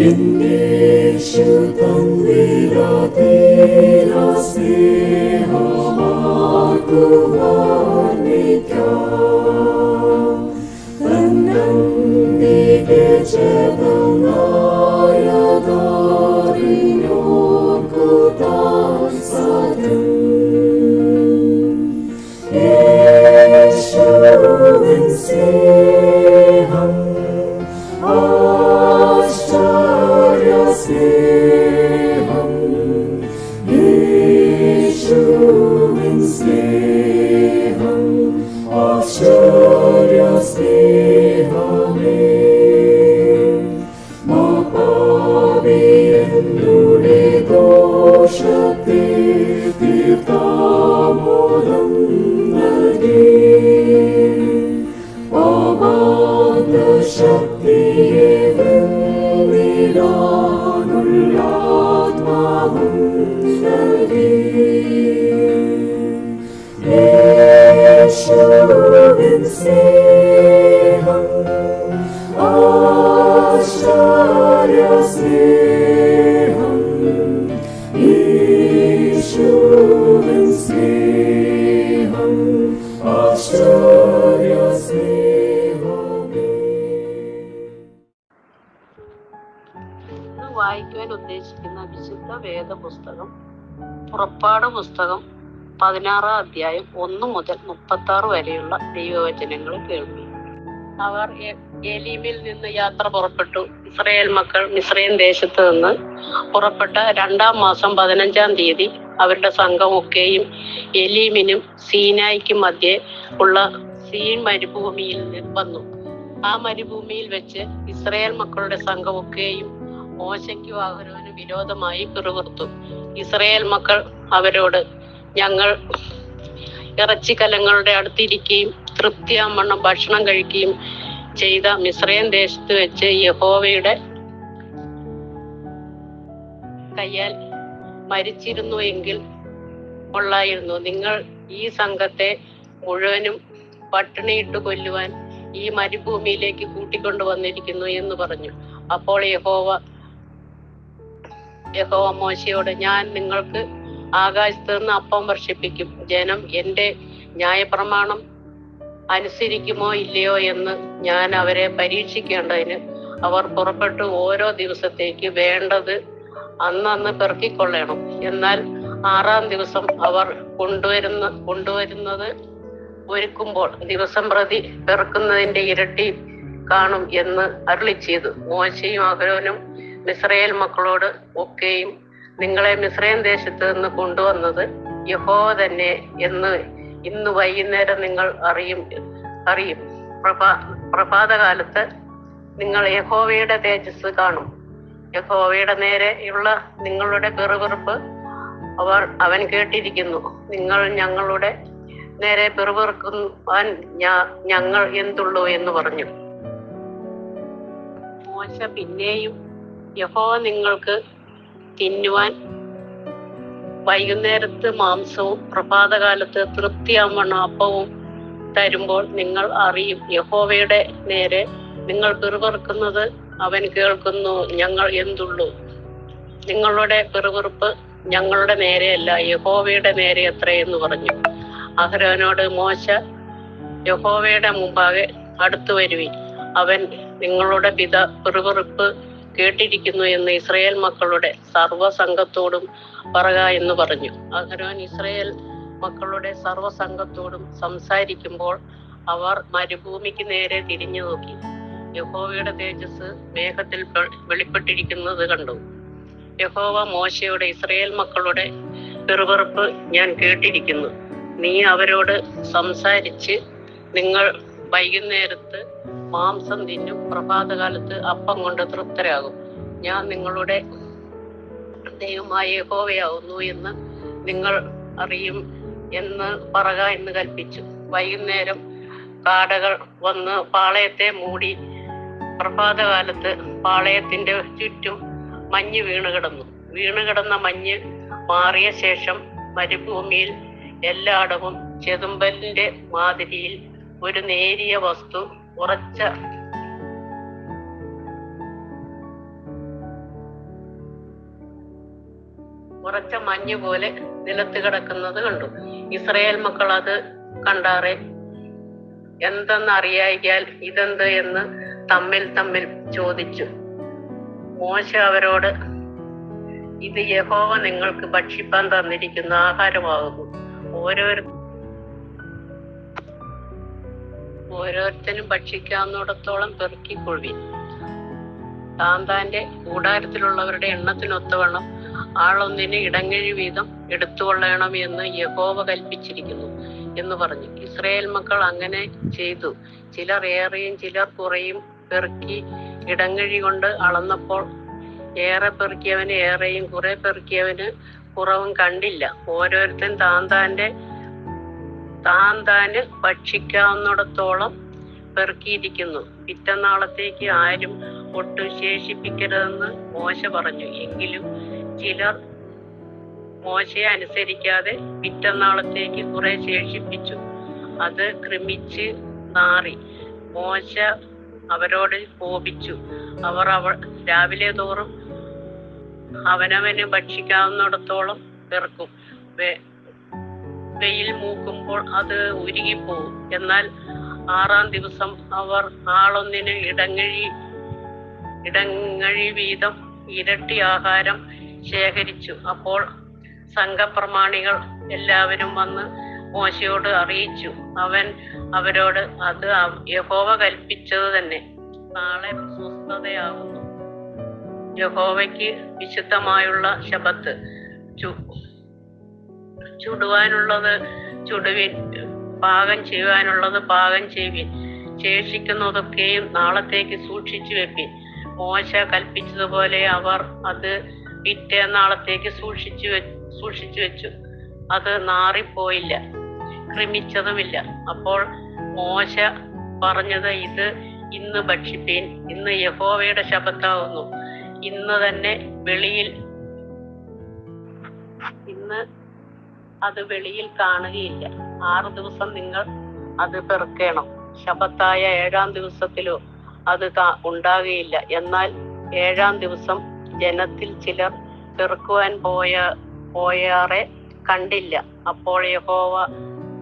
എന്നേശുതൻ വിലതീര സ്നേഹമാർക്കു വർണ്ണിക്കാം. തന്നന്തിക ജപമായതറിഞ്ഞോർക്കു താൻ സദം. യേശുവിൻ സ്നേഹം സ്നേഹം, യേശുവിൻ സ്നേഹം, ആശ്ചര്യ സ്നേഹമേ. പാപിയെന്നുടെ ദോഷത്തെ തീർത്താമോദം നൽകി. പാപാന്തശക്തിയെ ആത്മാവും നൽകി. യേശുവിൻ സ്നേഹം, ആശ്ചര്യ സ്നേഹം, യേശുവിൻ സ്നേഹം, ആശ്ചര്യ സ്നേഹമേ. വായിക്കുവാൻ ഉദ്ദേശിക്കുന്ന വിശുദ്ധ വേദപുസ്തകം പുറപ്പാട് പുസ്തകം 16 അധ്യായം 1 മുതൽ 36 വരെയുള്ള ദൈവവചനങ്ങൾ കേൾക്കും. അവർ ഏലീമിൽ നിന്ന് യാത്ര പുറപ്പെട്ടു. ഇസ്രായേൽ മക്കൾ മിസ്രയീം ദേശത്ത് നിന്ന് പുറപ്പെട്ട 2-ാം മാസം 15-ാം തീയതി അവരുടെ സംഘമൊക്കെയും ഏലീമിനും സീനായിക്കും മധ്യേ ഉള്ള സീൻ മരുഭൂമിയിൽ വന്നു. ആ മരുഭൂമിയിൽ വെച്ച് ഇസ്രായേൽ മക്കളുടെ സംഘമൊക്കെയും മോശയ്ക്കും അഹരോനും വിരോധമായി പിറുപിറുത്തു. ഇസ്രായേൽ മക്കൾ അവരോട്, ഞങ്ങൾ ഇറച്ചിക്കലങ്ങളുടെ അടുത്തിരിക്കുകയും തൃപ്തിയാവണ്ണം ഭക്ഷണം കഴിക്കുകയും ചെയ്ത മിസ്രയീം ദേശത്ത് വെച്ച് യഹോവയുടെ കയ്യാൽ മരിച്ചിരുന്നു എങ്കിൽ കൊള്ളായിരുന്നു. നിങ്ങൾ ഈ സംഘത്തെ മുഴുവനും പട്ടിണിയിട്ട് കൊല്ലുവാൻ ഈ മരുഭൂമിയിലേക്ക് കൂട്ടിക്കൊണ്ടുവന്നിരിക്കുന്നു എന്ന് പറഞ്ഞു. അപ്പോൾ യഹോവ മോശയോട്, ഞാൻ നിങ്ങൾക്ക് ആകാശത്ത് നിന്ന് അപ്പം വർഷിപ്പിക്കും. ജനം എന്റെ ന്യായപ്രമാണം അനുസരിക്കുമോ ഇല്ലയോ എന്ന് ഞാൻ അവരെ പരീക്ഷിക്കേണ്ടതിന് അവർ പുറപ്പെട്ടു ഓരോ ദിവസത്തേക്ക് വേണ്ടത് അന്നന്ന് പെറുക്കിക്കൊള്ളണം. എന്നാൽ 6-ാം ദിവസം അവർ കൊണ്ടുവരുന്നത് ഒരുക്കുമ്പോൾ ദിവസം പ്രതി പെറുക്കുന്നതിന്റെ ഇരട്ടി കാണും എന്ന് അരുളിച്ചെയ്തു. മോശയും അഹരോനും മിസ്രയേൽ മക്കളോട് ഒക്കെയും, നിങ്ങളെ മിസ്രയീം ദേശത്ത് നിന്ന് കൊണ്ടുവന്നത് യഹോവ തന്നെ എന്ന് ഇന്ന് വൈകുന്നേരം നിങ്ങൾ അറിയും. പ്രഭാതകാലത്ത് നിങ്ങൾ യഹോവയുടെ തേജസ് കാണും. യഹോവയുടെ നേരെയുള്ള നിങ്ങളുടെ പിറുപിറുപ്പ് അവൻ കേട്ടിരിക്കുന്നു. നിങ്ങൾ ഞങ്ങളുടെ നേരെ പിറുപിറുക്കുവാൻ ഞങ്ങൾ എന്തുള്ളൂ എന്ന് പറഞ്ഞു. മോശ പിന്നെയും, യഹോവ നിങ്ങൾക്ക് തിന്നുവാൻ വൈകുന്നേരത്ത് മാംസവും പ്രഭാതകാലത്ത് തൃപ്തിയാവണ്ണം അപ്പവും തരുമ്പോൾ നിങ്ങൾ അറിയും. യഹോവയുടെ നേരെ നിങ്ങൾ പിറുപിറുക്കുന്നത് അവൻ കേൾക്കുന്നു. ഞങ്ങൾ എന്തുള്ളൂ? നിങ്ങളുടെ പിറുപിറുപ്പ് ഞങ്ങളുടെ നേരെയല്ല, യഹോവയുടെ നേരെ എത്രയെന്ന് പറഞ്ഞു. അഹരോനോട് മോശ, യഹോവയുടെ മുമ്പാകെ അടുത്തു വരുവിൻ, അവൻ നിങ്ങളുടെ പിറുപിറുപ്പ് കേട്ടിരിക്കുന്നു എന്ന് ഇസ്രായേൽ മക്കളുടെ സർവ്വസംഘത്തോടും പറക എന്ന് പറഞ്ഞു. അഹരോൻ ഇസ്രായേൽ മക്കളുടെ സർവ്വസംഘത്തോടും സംസാരിക്കുമ്പോൾ അവർ മരുഭൂമിക്ക് നേരെ തിരിഞ്ഞു നോക്കി. യഹോവയുടെ തേജസ് മേഘത്തിൽ വെളിപ്പെട്ടിരിക്കുന്നത് കണ്ടു. യഹോവ മോശയോട്, ഇസ്രായേൽ മക്കളുടെ പിറുപിറുപ്പ് ഞാൻ കേട്ടിരിക്കുന്നു. നീ അവരോട് സംസാരിച്ച്, നിങ്ങൾ വൈകുന്നേരത്ത് മാംസം തിന്നും, പ്രഭാതകാലത്ത് അപ്പം കൊണ്ട് തൃപ്തരാകും. ഞാൻ നിങ്ങളുടെ ദൈവമായ യഹോവയാവുന്നു എന്ന് നിങ്ങൾ അറിയും എന്ന് പറക എന്ന് കൽപ്പിച്ചു. വൈകുന്നേരം കാടകൾ വന്ന് പാളയത്തെ മൂടി. പ്രഭാതകാലത്ത് പാളയത്തിന്റെ ചുറ്റും മഞ്ഞ് വീണുകിടന്ന മഞ്ഞ് മാറിയ ശേഷം മരുഭൂമിയിൽ എല്ലായിടവും ചെതുമ്പലിന്റെ മാതിരിയിൽ ഒരു നേരിയ വസ്തു ഉറച്ച മഞ്ഞ് പോലെ നിലത്ത് കിടക്കുന്നത് കണ്ടു. ഇസ്രായേൽ മക്കൾ അത് കണ്ടാറെ എന്തെന്നറിയായികയാൽ ഇതെന്ത് എന്ന് തമ്മിൽ ചോദിച്ചു. മോശ അവരോട്, ഇത് യഹോവ നിങ്ങൾക്ക് ഭക്ഷിപ്പാൻ തന്നിരിക്കുന്ന ആഹാരമാകുന്നു. ഓരോരുത്തരും ഭക്ഷിക്കാവുന്നിടത്തോളം പെറുക്കിക്കൊള്ളുവിൻ. താന്താന്റെ കൂടാരത്തിലുള്ളവരുടെ എണ്ണത്തിനൊത്തവണ്ണം ആളൊന്നിന് ഇടങ്ങഴി വീതം എടുത്തുകൊള്ളണം എന്ന് യഹോവ കൽപ്പിച്ചിരിക്കുന്നു എന്ന് പറഞ്ഞു. ഇസ്രായേൽ മക്കൾ അങ്ങനെ ചെയ്തു. ചിലർ ഏറെയും ചിലർ കുറയും പെറുക്കി ഇടങ്ങഴി കൊണ്ട് അളന്നപ്പോൾ ഏറെ പെറുക്കിയവന് ഏറെയും കുറെ പെറുക്കിയവന് കുറവും കണ്ടില്ല. ഓരോരുത്തൻ താന്താന് ഭക്ഷിക്കാവുന്നിടത്തോളം പെറുക്കിയിരിക്കുന്നു. പിറ്റന്നാളത്തേക്ക് ആരും ഒട്ടും ശേഷിപ്പിക്കരുതെന്ന് മോശ പറഞ്ഞു. എങ്കിലും ചിലർ മോശയെ അനുസരിക്കാതെ പിറ്റന്നാളത്തേക്ക് കുറെ ശേഷിപ്പിച്ചു. അത് കൃമിച്ച് നാറി. മോശ അവരോട് കോപിച്ചു. അവർ രാവിലെ തോറും അവനവന് ഭക്ഷിക്കാവുന്നിടത്തോളം പെറുക്കും. വെയിൽ മൂക്കുമ്പോൾ അത് ഉരുകിപ്പോവും. എന്നാൽ 6-ാം ദിവസം അവർ ആളൊന്നിന് ഇടങ്ങഴി വീതം ഇരട്ടി ആഹാരം ശേഖരിച്ചു. അപ്പോൾ സംഘപ്രമാണികൾ എല്ലാവരും വന്ന് മോശയോട് അറിയിച്ചു. അവൻ അവരോട്, അത് യഹോവ കൽപ്പിച്ചത് തന്നെ. നാളെ സ്വസ്ഥതയാകുന്നു. യഹോവയ്ക്ക് വിശുദ്ധമായുള്ള ശബത്ത്. ചുടുവാനുള്ളത് ചുടുവിൻ, പാകം ചെയ്യുവാനുള്ളത് പാകം ചെയ്യുവിൻ. ശേഷിക്കുന്നതൊക്കെയും നാളത്തേക്ക് സൂക്ഷിച്ചു വെപ്പിൻ. മോശ കൽപ്പിച്ചതുപോലെ അവർ അത് പിറ്റേന്നാളത്തേക്ക് സൂക്ഷിച്ചു വെച്ചു. അത് നാറിപ്പോയില്ല, ക്രമിച്ചതുമില്ല. അപ്പോൾ മോശ പറഞ്ഞത്, ഇത് ഇന്ന് ഭക്ഷിപ്പീൻ. ഇന്ന് യഹോവയുടെ ശബത്താകുന്നു. ഇന്ന് അത് വെളിയിൽ കാണുകയില്ല. 6 ദിവസം നിങ്ങൾ അത് പെറുക്കണം. ശബത്തായ 7-ാം ദിവസത്തിലോ അത് ഉണ്ടാകുകയില്ല. എന്നാൽ 7-ാം ദിവസം ജനത്തിൽ ചിലർ പെറുക്കുവാൻ പോയാറെ കണ്ടില്ല. അപ്പോൾ യഹോവ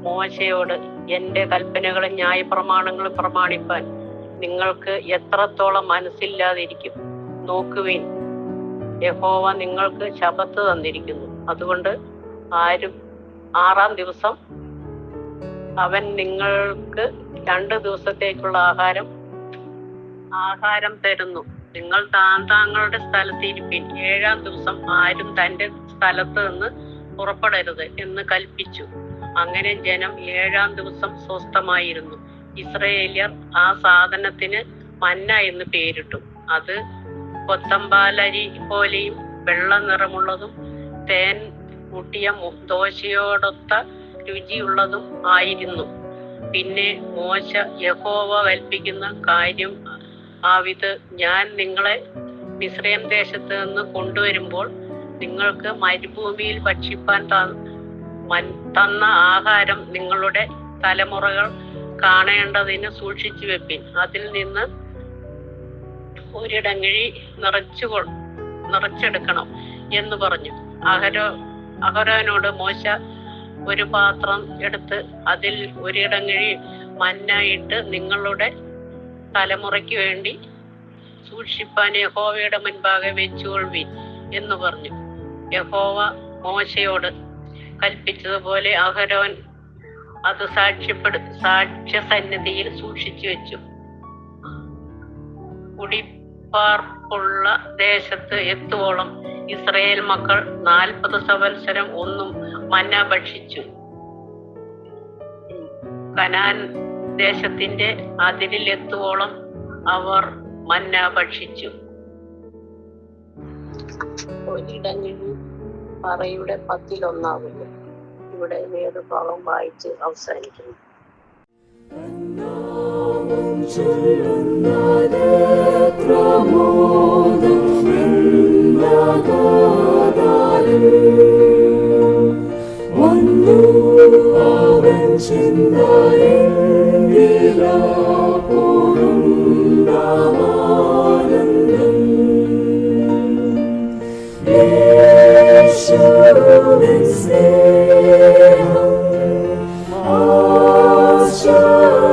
മോശയോട്, എന്റെ കൽപ്പനകളും ന്യായപ്രമാണങ്ങളും പ്രമാണിപ്പാൻ നിങ്ങൾക്ക് എത്രത്തോളം മനസ്സില്ലാതിരിക്കും. നോക്കുവിൻ, യഹോവ നിങ്ങൾക്ക് ശബത്ത് തന്നിരിക്കുന്നു. അതുകൊണ്ട് ആരും 6-ാം ദിവസം അവൻ നിങ്ങൾക്ക് 2 ദിവസത്തേക്കുള്ള ആഹാരം തരുന്നു. നിങ്ങൾ താങ്കളുടെ സ്ഥലത്ത് ഇരിപ്പിൻ. 7-ാം ദിവസം ആരും തന്റെ സ്ഥലത്ത് നിന്ന് പുറപ്പെടരുത് എന്ന് കൽപ്പിച്ചു. അങ്ങനെ ജനം 7-ാം ദിവസം സ്വസ്ഥമായിരുന്നു. ഇസ്രായേല്യർ ആ സാധനത്തിന് മന്ന എന്ന് പേരിട്ടു. അത് കൊത്തമ്പാലരി പോലെയും വെള്ള നിറമുള്ളതും തേൻ കൂട്ടിയ ദോശയോടൊത്ത രുചിയുള്ളതും ആയിരുന്നു. പിന്നെ മോശ യഹോവ കൽപ്പിക്കുന്ന കാര്യം ആവിത്, ഞാൻ നിങ്ങളെ മിസ്രയീം ദേശത്ത് നിന്ന് കൊണ്ടുവരുമ്പോൾ നിങ്ങൾക്ക് മരുഭൂമിയിൽ ഭക്ഷിപ്പാൻ തന്ന ആഹാരം നിങ്ങളുടെ തലമുറകൾ കാണേണ്ടതിന് സൂക്ഷിച്ചു വെപ്പിൻ. അതിൽ നിന്ന് ഒരിടങ്ങഴി നിറച്ചെടുക്കണം എന്ന് പറഞ്ഞു. അഹരോനോട് മോശ ഒരു പാത്രം എടുത്ത് അതിൽ ഒരിടങ്ങഴി മന്ന ഇട്ട് നിങ്ങളുടെ തലമുറയ്ക്ക് വേണ്ടി സൂക്ഷിപ്പാൻ യഹോവയുടെ മുൻപാകെ വെച്ചുകൊള്ളുവിൻ എന്ന് പറഞ്ഞു. യഹോവ മോശയോട് കൽപ്പിച്ചതുപോലെ അഹരോൻ അത് സാക്ഷ്യസന്നിധിയിൽ സൂക്ഷിച്ചു വെച്ചു. കുടിപ്പാർപ്പുള്ള ദേശത്ത് എത്തുവോളം ഇസ്രായേൽ മക്കൾ 40 സംവത്സരം ഒന്നും മന്ന ഭക്ഷിച്ചു. കനാൻ ദേശത്തിന്റെ അതിരിൽ എത്തുവോളം അവർ മന്ന ഭക്ഷിച്ചു. ഒരിടങ്ങഴി പറയുടെ 10-1 ഇവിടെ വേദഭാഗം വായിച്ച് അവസാനിക്കുന്നു. Yeshua സ്നേഹം ആശ്ചര്യം